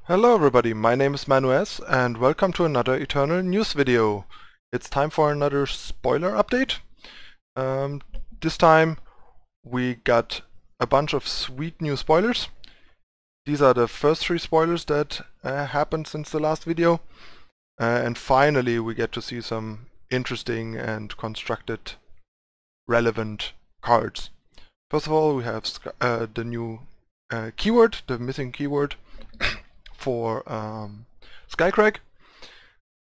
Hello everybody, my name is Manues and welcome to another Eternal News video. It's time for another spoiler update. This time we got a bunch of sweet new spoilers. These are the first three spoilers that happened since the last video. And finally we get to see some interesting and constructed relevant cards. First of all we have the new keyword, the missing keyword for Skycrag.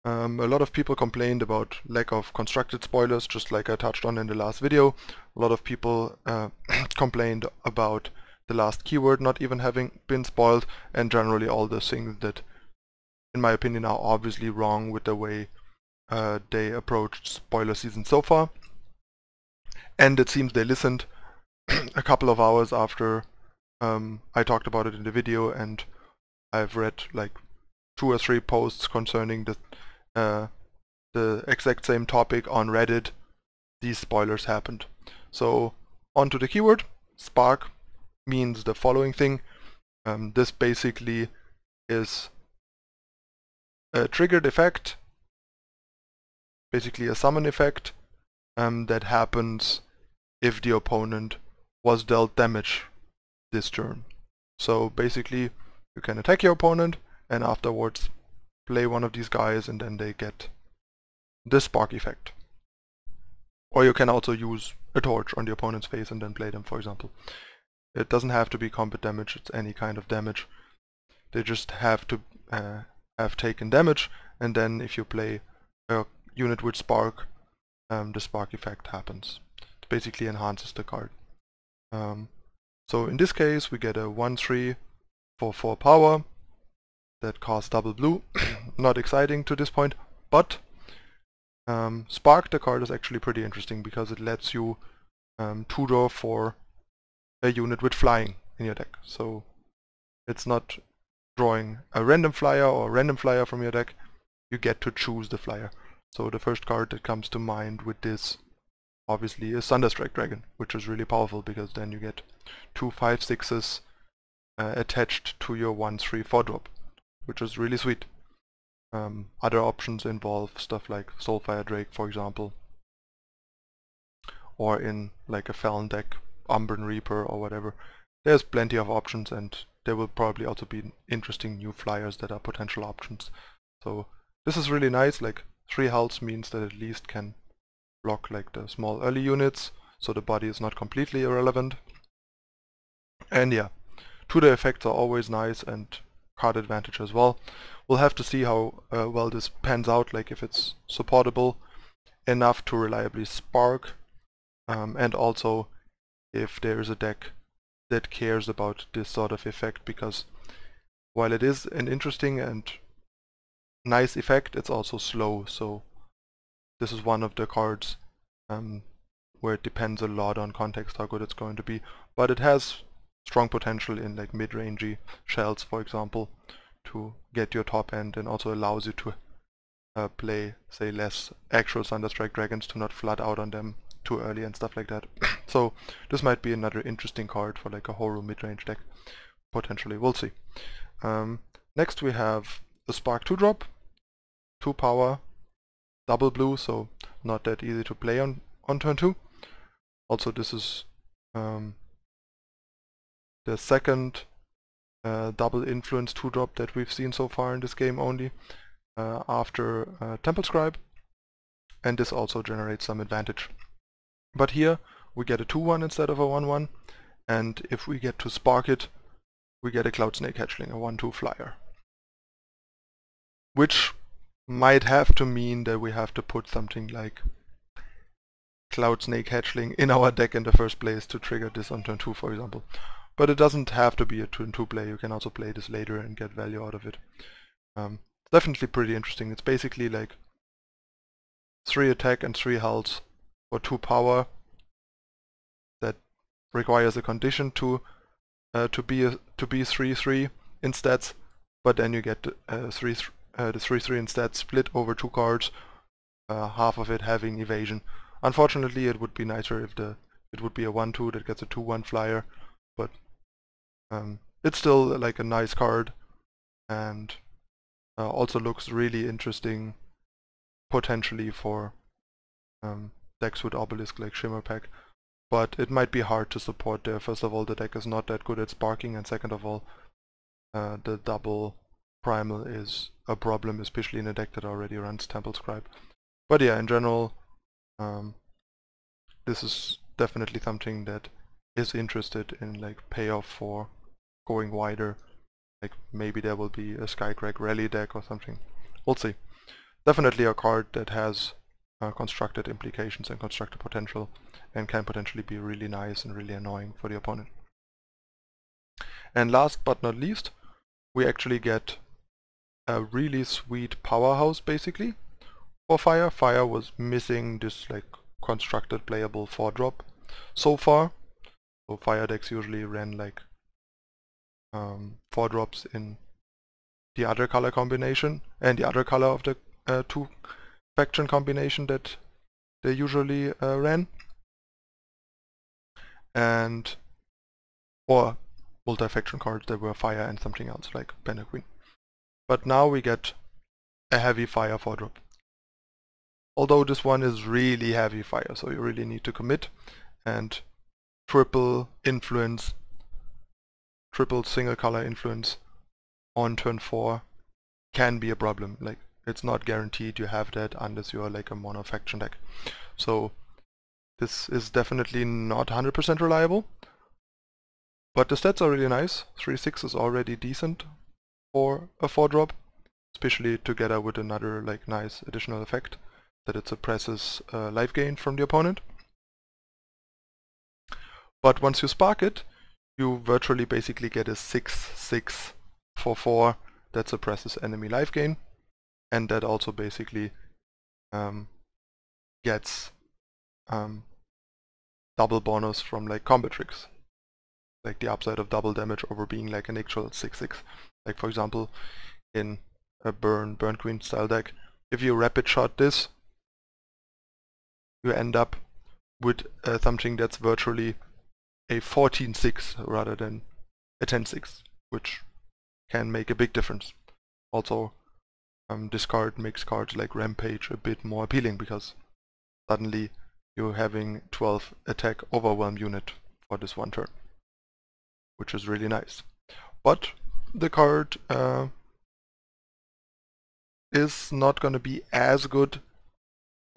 A lot of people complained about lack of constructed spoilers, just like I touched on in the last video. A lot of people complained about the last keyword not even having been spoiled, and generally all the things that, in my opinion, are obviously wrong with the way they approached spoiler season so far. And it seems they listened a couple of hours after I talked about it in the video, and I've read like 2 or 3 posts concerning the exact same topic on Reddit. These spoilers happened. So onto the keyword. Spark means the following thing. This basically is a triggered effect, basically a summon effect that happens if the opponent was dealt damage this turn. So basically you can attack your opponent and afterwards play one of these guys and then they get this spark effect. Or you can also use a torch on the opponent's face and then play them, for example. It doesn't have to be combat damage, it's any kind of damage. They just have to have taken damage, and then if you play a unit with spark, the spark effect happens. It basically enhances the card. So in this case we get a 1/3 for 4 power that costs double blue. Not exciting to this point, but Spark, the card, is actually pretty interesting because it lets you tutor for a unit with flying in your deck. So it's not drawing a random flyer or a random flyer from your deck, you get to choose the flyer. So the first card that comes to mind with this obviously is Thunderstrike Dragon, which is really powerful because then you get 2 5/6s attached to your 1/3 4-drop, which is really sweet. Other options involve stuff like Soulfire Drake, for example, or in like a Felon deck, Umbran Reaper or whatever. There's plenty of options, and there will probably also be interesting new flyers that are potential options. So this is really nice. Like 3 health means that at least can block like the small early units, so the body is not completely irrelevant. And yeah, tutor effects are always nice, and card advantage as well. We'll have to see how well this pans out, like if it's supportable enough to reliably spark, and also if there is a deck that cares about this sort of effect, because while it is an interesting and nice effect, it's also slow. So this is one of the cards where it depends a lot on context how good it's going to be, but it has strong potential in like mid-rangey shells, for example, to get your top end, and also allows you to play, say, less actual Thunderstrike Dragons to not flood out on them too early and stuff like that. So this might be another interesting card for like a Horror mid-range deck, potentially. We'll see. Next we have a Spark 2-drop, 2 power, double blue, so not that easy to play on turn 2. Also this is the second double influence 2-drop that we've seen so far in this game only, after Temple Scribe, and this also generates some advantage. But here we get a 2/1 instead of a 1/1, and if we get to spark it, we get a Cloud Snake Hatchling, a 1/2 flyer. Which might have to mean that we have to put something like Cloud Snake Hatchling in our deck in the first place to trigger this on turn 2, for example. But it doesn't have to be a turn 2 play, you can also play this later and get value out of it. Definitely pretty interesting. It's basically like 3 attack and 3 health for 2 power that requires a condition to be 3/3 in stats, but then you get the 3/3 in stats split over 2 cards, half of it having evasion. Unfortunately, it would be nicer if it would be a 1/2 that gets a 2/1 flyer, but it's still like a nice card. and also looks really interesting potentially for decks with Obelisk like Shimmer Pack. But it might be hard to support there. First of all, the deck is not that good at sparking, and second of all, the double primal is a problem, especially in a deck that already runs Temple Scribe. But yeah, in general, this is definitely something that is interested in like payoff for going wider. Like maybe there will be a Skycrack rally deck or something. We'll see. Definitely a card that has constructed implications and constructed potential, and can potentially be really nice and really annoying for the opponent. And last but not least, we actually get a really sweet powerhouse basically for Fire. Fire was missing this like constructed playable 4-drop so far. So Fire decks usually ran like 4 drops in the other color combination and the other color of the 2 faction combination that they usually ran, and or multi-faction cards that were Fire and something else like Banner Queen. But now we get a heavy Fire 4-drop. Although this one is really heavy Fire, so you really need to commit, and triple influence, triple single color influence on turn 4 can be a problem. Like, it's not guaranteed you have that unless you're like a mono faction deck. So this is definitely not 100% reliable, but the stats are really nice. 3/6 is already decent for a 4-drop, especially together with another like nice additional effect that it suppresses life gain from the opponent. But once you spark it, you virtually basically get a 6/6 for 4 that suppresses enemy life gain, and that also basically gets double bonus from like combat tricks, like the upside of double damage over being like an actual 6/6. Like for example, in a Burn Queen style deck, if you rapid shot this, you end up with something that's virtually a 14/6 rather than a 10/6, which can make a big difference. Also, this card makes cards like Rampage a bit more appealing, because suddenly you're having 12 attack overwhelm unit for this one turn, which is really nice. But the card is not going to be as good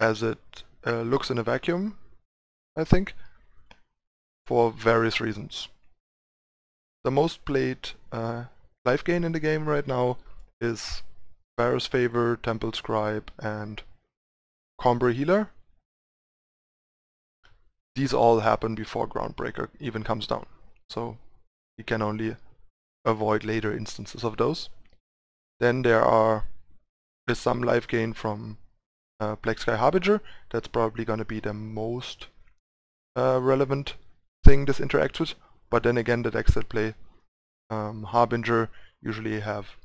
as it looks in a vacuum, I think, for various reasons. The most played life gain in the game right now is Varus Favor, Temple Scribe, and Combre Healer. These all happen before Groundbreaker even comes down, so you can only avoid later instances of those. Then there is some life gain from Black Sky Harbinger. That's probably going to be the most relevant thing this interacts with, but then again the decks that play Harbinger usually have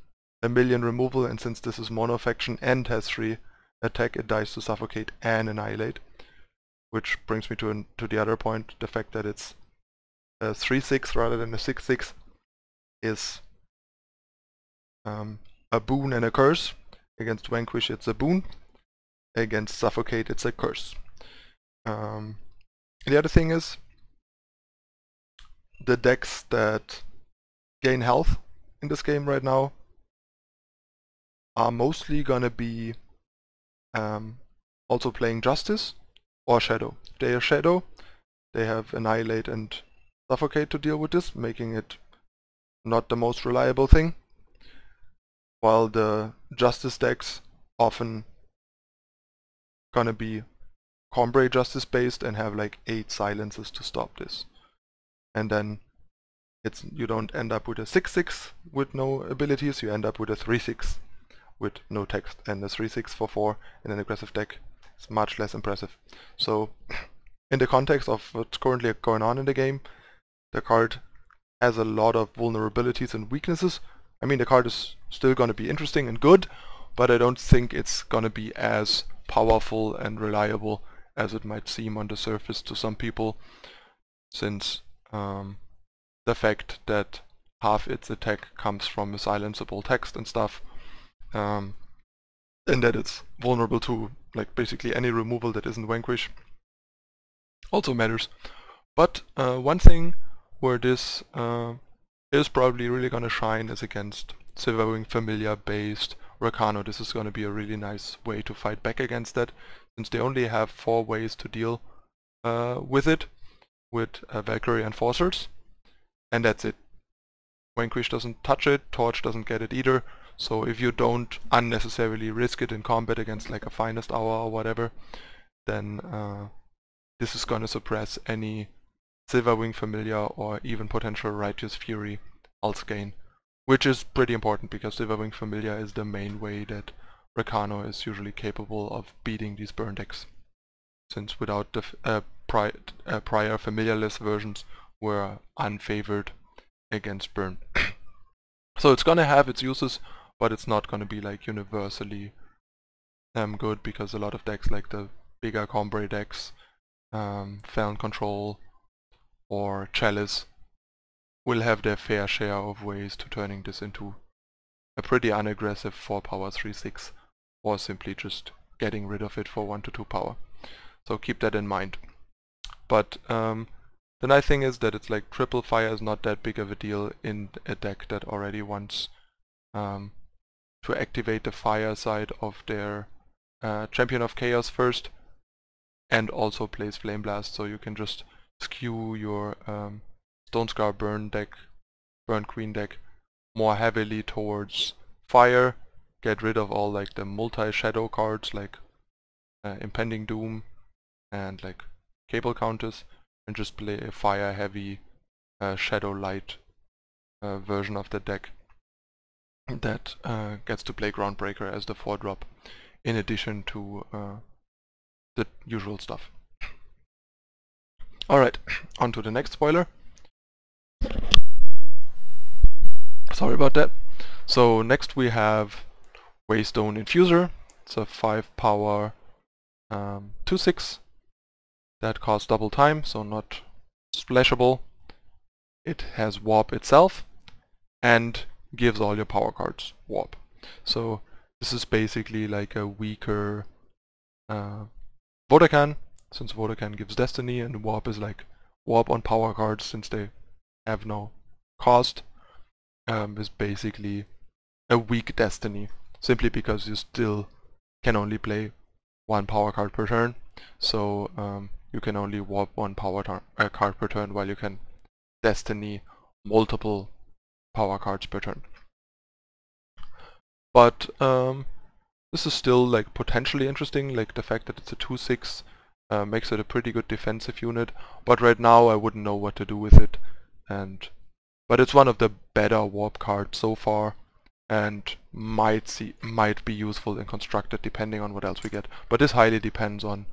a million removal, and since this is mono faction and has 3 attack, it dies to Suffocate and Annihilate. Which brings me to the other point, the fact that it's a 3/6 rather than a 6/6 is a boon and a curse. Against Vanquish it's a boon, against Suffocate it's a curse. The other thing is, the decks that gain health in this game right now are mostly gonna be also playing Justice or Shadow. If they are Shadow, they have Annihilate and Suffocate to deal with this, making it not the most reliable thing, while the Justice decks often gonna be Combre Justice based and have like 8 silences to stop this. And then you don't end up with a 6/6 with no abilities, you end up with a 3/6 with no text, and a 3/6 for 4 in an aggressive deck is much less impressive. So in the context of what's currently going on in the game, the card has a lot of vulnerabilities and weaknesses. I mean, the card is still going to be interesting and good, but I don't think it's going to be as powerful and reliable as it might seem on the surface to some people, since the fact that half its attack comes from a silenceable text and stuff, and that it's vulnerable to like basically any removal that isn't Vanquish also matters. But one thing where this is probably really gonna shine is against Silverwing Familiar based Rakano. This is gonna be a really nice way to fight back against that, since they only have 4 ways to deal with it, with Valkyrie Enforcers, and that's it. Vanquish doesn't touch it, Torch doesn't get it either, so if you don't unnecessarily risk it in combat against like a Finest Hour or whatever, then this is gonna suppress any Silverwing Familiar or even potential Righteous Fury ult gain, which is pretty important because Silverwing Familiar is the main way that Rakano is usually capable of beating these burn decks, since without the prior familiarless versions were unfavored against burn. So it's gonna have its uses, but it's not gonna be like universally good, because a lot of decks like the bigger Combray decks, Felon Control or Chalice, will have their fair share of ways to turning this into a pretty unaggressive 4 power 3/6, or simply just getting rid of it for 1 to 2 power. So keep that in mind. But the nice thing is that it's like triple fire is not that big of a deal in a deck that already wants to activate the fire side of their Champion of Chaos first, and also plays Flame Blast, so you can just skew your Stonescar Burn Queen deck more heavily towards fire, get rid of all like the multi-shadow cards like Impending Doom and like Cable Countess, and just play a fire heavy Shadow Light version of the deck that gets to play Groundbreaker as the 4-drop in addition to the usual stuff. Alright, on to the next spoiler. Sorry about that. So next we have Waystone Infuser. It's a 5 power 2/6 that costs double time, so not splashable. It has warp itself and gives all your power cards warp. So this is basically like a weaker Vodakhan, since Vodakhan gives Destiny, and warp is like warp on power cards since they have no cost, is basically a weak Destiny, simply because you still can only play 1 power card per turn, so you can only warp 1 power card per turn, while you can Destiny multiple power cards per turn. But this is still like potentially interesting, like the fact that it's a 2/6 makes it a pretty good defensive unit, but right now I wouldn't know what to do with it, but it's one of the better warp cards so far, and might be useful in constructed depending on what else we get. But this highly depends on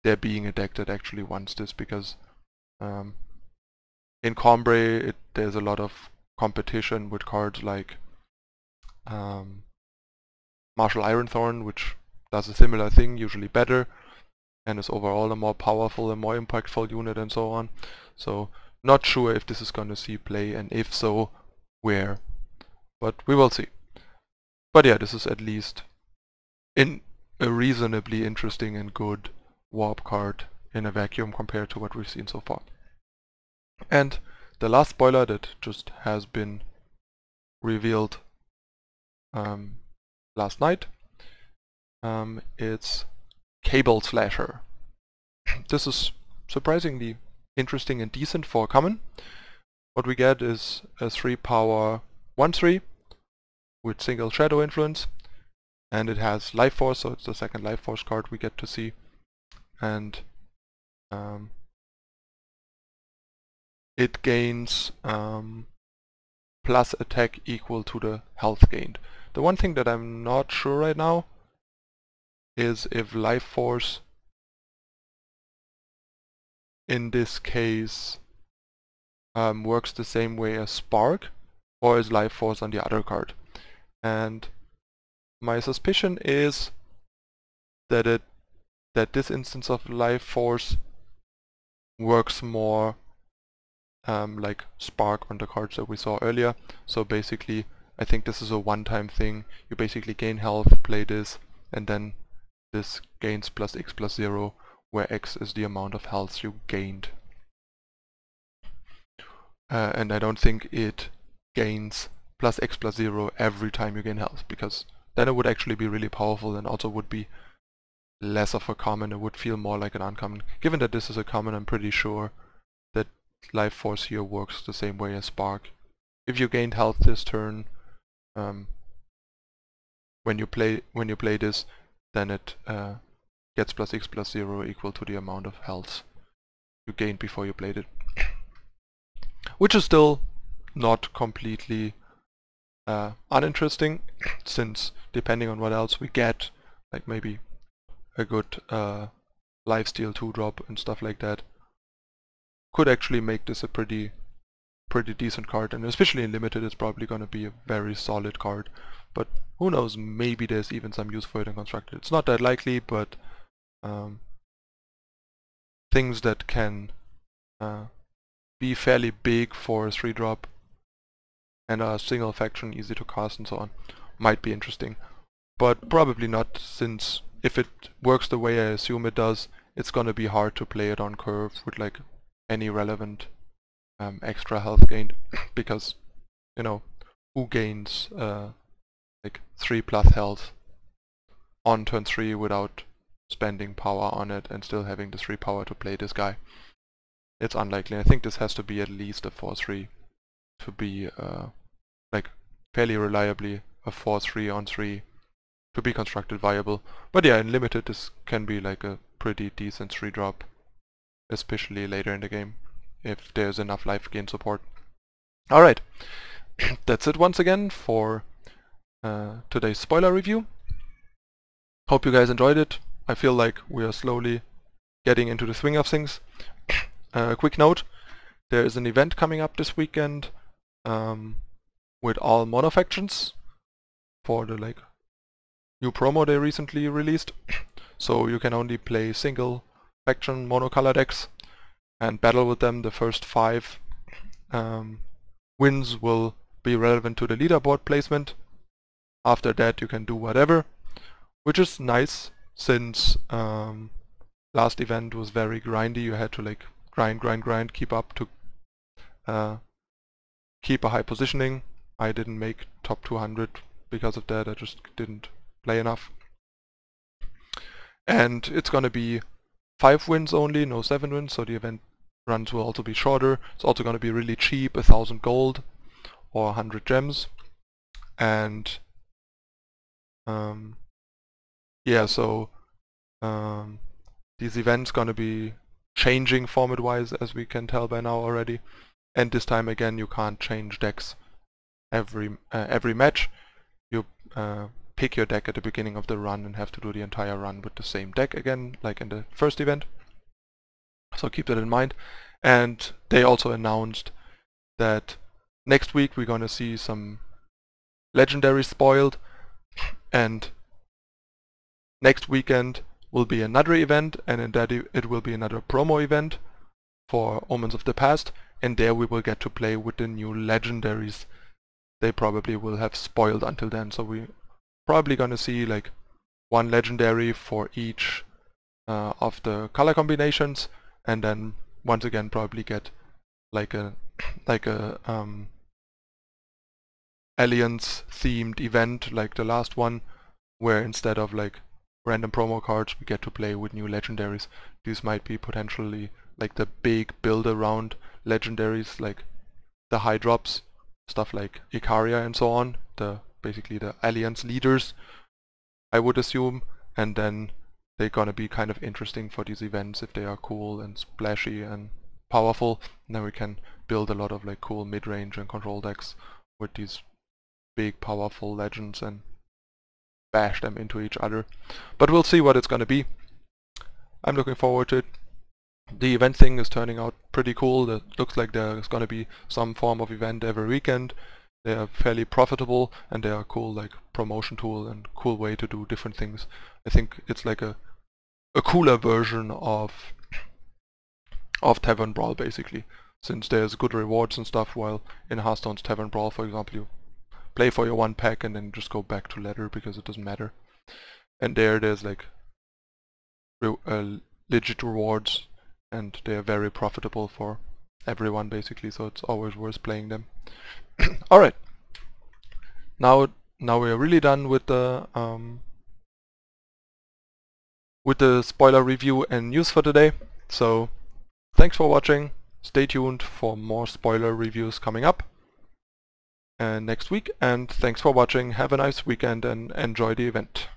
there being a deck that actually wants this, because in Combray there's a lot of competition with cards like Martial Ironthorn, which does a similar thing, usually better, and is overall a more powerful and more impactful unit and so on. So not sure if this is going to see play, and if so, where. But we will see. But yeah, this is at least in a reasonably interesting and good warp card in a vacuum compared to what we've seen so far. And the last spoiler that just has been revealed last night, it's Cable Slasher. This is surprisingly interesting and decent for common. What we get is a 3 power 1/3 with single shadow influence, and it has Life Force, so it's the second Life Force card we get to see, and it gains plus attack equal to the health gained. The one thing that I'm not sure right now is if Life Force in this case works the same way as Spark, or is Life Force on the other card. And my suspicion is that this instance of Life Force works more like Spark on the cards that we saw earlier. So basically, I think this is a one-time thing. You basically gain health, play this, and then this gains plus X plus 0, where X is the amount of health you gained. And I don't think it gains plus X plus 0 every time you gain health, because then it would actually be really powerful and also would be less of a common. It would feel more like an uncommon. Given that this is a common, I'm pretty sure that Life Force here works the same way as Spark. If you gained health this turn, when you play this, then it gets plus X plus 0 equal to the amount of health you gained before you played it. Which is still not completely uninteresting, since depending on what else we get, like maybe a good lifesteal 2-drop and stuff like that, could actually make this a pretty decent card, and especially in limited it's probably gonna be a very solid card. But who knows, maybe there's even some use for it in constructed. It's not that likely, but things that can be fairly big for a 3-drop and a single faction, easy to cast and so on, might be interesting. But probably not, since if it works the way I assume it does, it's gonna be hard to play it on curve with like any relevant extra health gained, because, you know, who gains like 3+ health on turn 3 without spending power on it and still having the 3 power to play this guy? It's unlikely. I think this has to be at least a 4/3 to be like fairly reliably a 4/3 on 3 to be constructed viable. But yeah, in limited this can be like a pretty decent 3-drop, especially later in the game, if there's enough life gain support. Alright, that's it once again for today's spoiler review. Hope you guys enjoyed it. I feel like we are slowly getting into the swing of things. Quick note, there is an event coming up this weekend with all mono factions for the like new promo they recently released. So you can only play single faction monocolor decks and battle with them. The first 5 wins will be relevant to the leaderboard placement. After that you can do whatever, which is nice, since last event was very grindy. You had to like grind, keep up to keep a high positioning. I didn't make top 200 because of that. I just didn't play enough. And it's gonna be 5 wins only, no 7 wins, so the event runs will also be shorter. It's also gonna be really cheap, 1000 gold or 100 gems. And yeah, so these events gonna be changing format wise, as we can tell by now already. And this time again you can't change decks every match. You pick your deck at the beginning of the run and have to do the entire run with the same deck again, like in the first event. So keep that in mind. And they also announced that next week we're gonna see some legendaries spoiled, and next weekend will be another event, and in that it will be another promo event for Omens of the Past, and there we will get to play with the new legendaries they probably will have spoiled until then. So we're probably gonna see like 1 legendary for each of the color combinations, and then once again probably get like a Alliance themed event like the last one, where instead of like random promo cards we get to play with new legendaries. These might be potentially like the big build around legendaries, like the high drops, stuff like Icaria and so on, basically the Alliance leaders, I would assume. And then they're gonna be kind of interesting for these events if they are cool and splashy and powerful. And then we can build a lot of like cool mid-range and control decks with these big powerful legends and bash them into each other. But we'll see what it's gonna be. I'm looking forward to it. The event thing is turning out pretty cool. It looks like there's gonna be some form of event every weekend. They are fairly profitable and they are cool like promotion tool and cool way to do different things. I think it's like a cooler version of Tavern Brawl basically. since there's good rewards and stuff, while in Hearthstone's Tavern Brawl, for example, you play for your 1 pack and then just go back to ladder because it doesn't matter. And there's like legit rewards, and they are very profitable for everyone basically, so it's always worth playing them. Alright, now we are really done with the spoiler review and news for today. So thanks for watching, stay tuned for more spoiler reviews coming up next week, and thanks for watching. Have a nice weekend and enjoy the event.